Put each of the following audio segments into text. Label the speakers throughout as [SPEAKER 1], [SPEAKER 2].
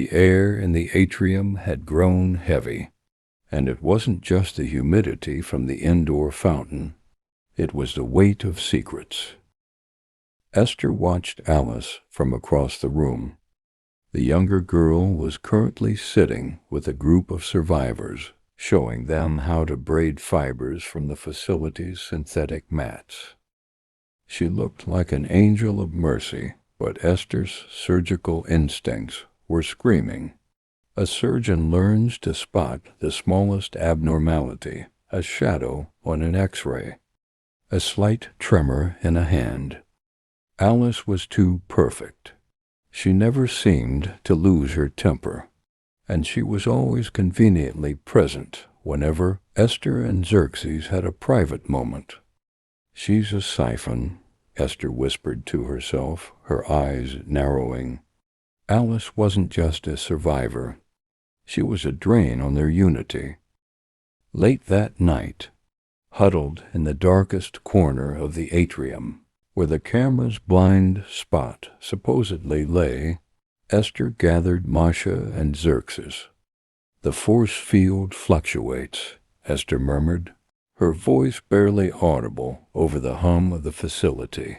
[SPEAKER 1] The air in the atrium had grown heavy, and it wasn't just the humidity from the indoor fountain. It was the weight of secrets. Esther watched Alice from across the room. The younger girl was currently sitting with a group of survivors, showing them how to braid fibers from the facility's synthetic mats. She looked like an angel of mercy, but Esther's surgical instincts were screaming. A surgeon learns to spot the smallest abnormality, a shadow on an X-ray, a slight tremor in a hand. Alice was too perfect. She never seemed to lose her temper, and she was always conveniently present whenever Esther and Xerxes had a private moment. "She's a siphon," Esther whispered to herself, her eyes narrowing. Alice wasn't just a survivor. She was a drain on their unity. Late that night, huddled in the darkest corner of the atrium, where the camera's blind spot supposedly lay, Esther gathered Masha and Xerxes. "The force field fluctuates," Esther murmured, her voice barely audible over the hum of the facility.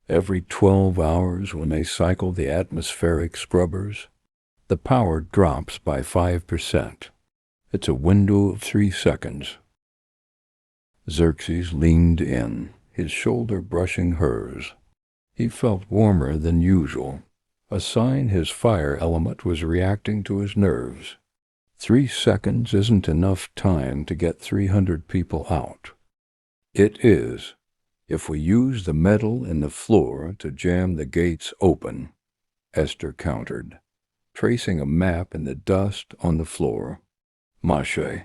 [SPEAKER 1] "Every 12 hours when they cycle the atmospheric scrubbers, the power drops by 5%. It's a window of 3 seconds. Xerxes leaned in, his shoulder brushing hers. He felt warmer than usual, a sign his fire element was reacting to his nerves. 3 seconds isn't enough time to get 300 people out. "It is, if we use the metal in the floor to jam the gates open," Esther countered, tracing a map in the dust on the floor. "Masha,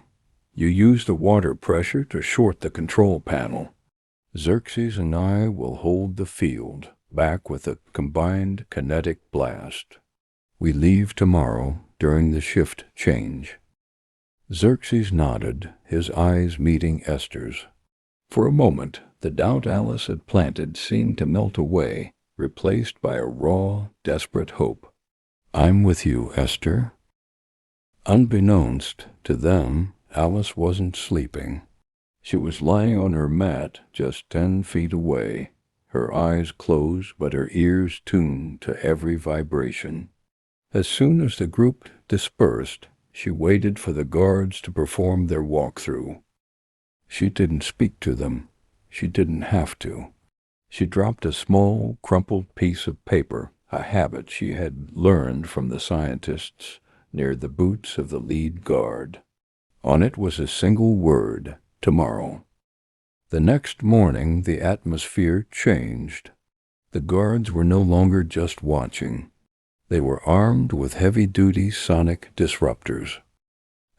[SPEAKER 1] you use the water pressure to short the control panel. Xerxes and I will hold the field back with a combined kinetic blast. We leave tomorrow during the shift change." Xerxes nodded, his eyes meeting Esther's. For a moment, the doubt Alice had planted seemed to melt away, replaced by a raw, desperate hope. "I'm with you, Esther." Unbeknownst to them, Alice wasn't sleeping. She was lying on her mat just 10 feet away, her eyes closed but her ears tuned to every vibration. As soon as the group dispersed, she waited for the guards to perform their walkthrough. She didn't speak to them. She didn't have to. She dropped a small, crumpled piece of paper, a habit she had learned from the scientists, near the boots of the lead guard. On it was a single word: tomorrow. The next morning the atmosphere changed. The guards were no longer just watching. They were armed with heavy-duty sonic disruptors.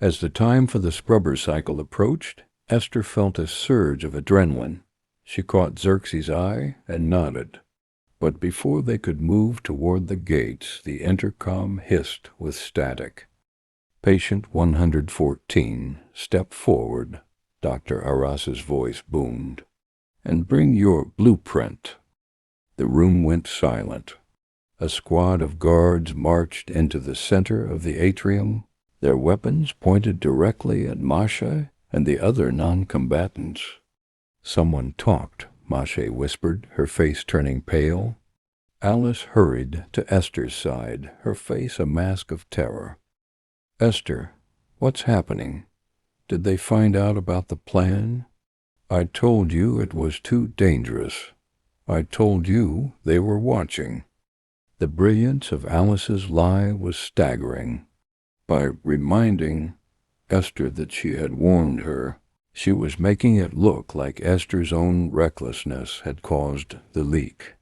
[SPEAKER 1] As the time for the scrubber cycle approached, Esther felt a surge of adrenaline. She caught Xerxes' eye and nodded. But before they could move toward the gates, the intercom hissed with static. "Patient 114, step forward," Dr. Aras's voice boomed, "and bring your blueprint." The room went silent. A squad of guards marched into the center of the atrium, their weapons pointed directly at Masha and the other non-combatants. "Someone talked," Masha whispered, her face turning pale. Alice hurried to Esther's side, her face a mask of terror. "Esther, what's happening? Did they find out about the plan? I told you it was too dangerous. I told you they were watching." The brilliance of Alice's lie was staggering. By reminding Esther that she had warned her, she was making it look like Esther's own recklessness had caused the leak.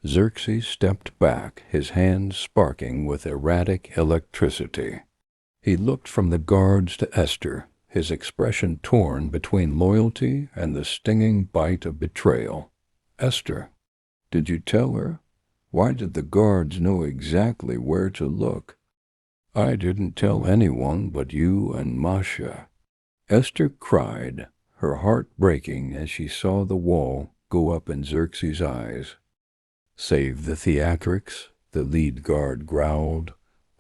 [SPEAKER 1] Xerxes stepped back, his hands sparking with erratic electricity. He looked from the guards to Esther, his expression torn between loyalty and the stinging bite of betrayal. "Esther, did you tell her? Why did the guards know exactly where to look?" "I didn't tell anyone but you and Masha." Esther cried, her heart breaking as she saw the wall go up in Xerxes' eyes. "Save the theatrics," the lead guard growled,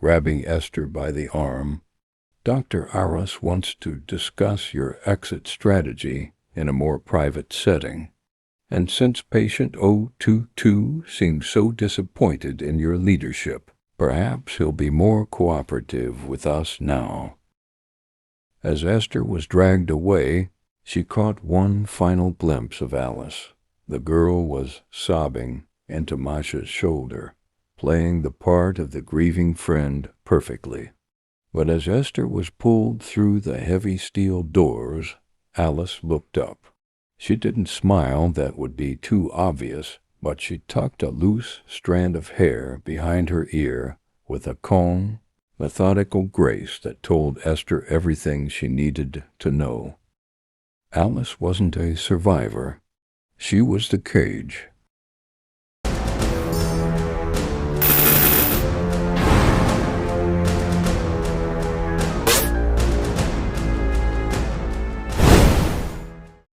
[SPEAKER 1] grabbing Esther by the arm. "Dr. Aras wants to discuss your exit strategy in a more private setting. And since patient 022 seems so disappointed in your leadership, perhaps he'll be more cooperative with us now." As Esther was dragged away, she caught one final glimpse of Alice. The girl was sobbing into Masha's shoulder, playing the part of the grieving friend perfectly. But as Esther was pulled through the heavy steel doors, Alice looked up. She didn't smile, that would be too obvious, but she tucked a loose strand of hair behind her ear with a calm, methodical grace that told Esther everything she needed to know. Alice wasn't a survivor. She was the cage,